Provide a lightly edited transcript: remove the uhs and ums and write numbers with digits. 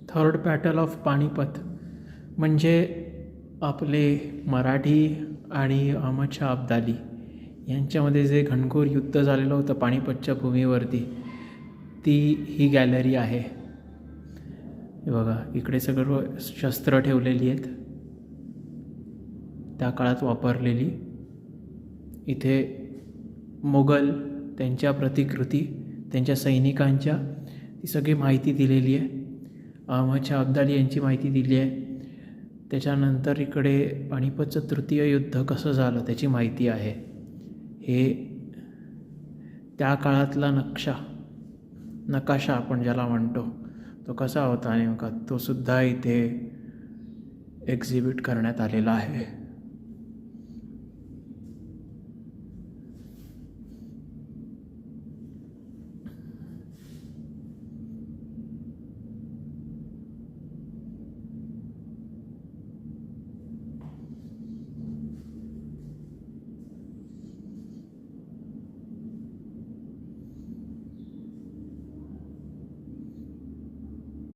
Third battle of Panipat म्हणजे आपले मराठी आणि अहमद शाह अब्दाली यांच्यामध्ये जे घनघोर युद्ध झालेलं होतं पानिपतच्या भूमीवरती, ती ही गॅलरी आहे. हे बघा, इकडे सर्व शस्त्र ठेवलेली आहेत त्या काळात वापरलेली. इथे मोगल, त्यांच्या प्रतिकृती, त्यांच्या सैनिकांच्या, ती सगळी माहिती दिलेली आहे. अहमद शाह अब्दाली यांची माहिती दिली आहे. त्याच्यानंतर इकडे पानिपतचं तृतीय युद्ध कसं झालं त्याची माहिती आहे. हे त्या काळातला नकाशा आपण ज्याला म्हणतो तो कसा होता नेमका, तो सुद्धा इथे एक्झिबिट करण्यात आलेला आहे.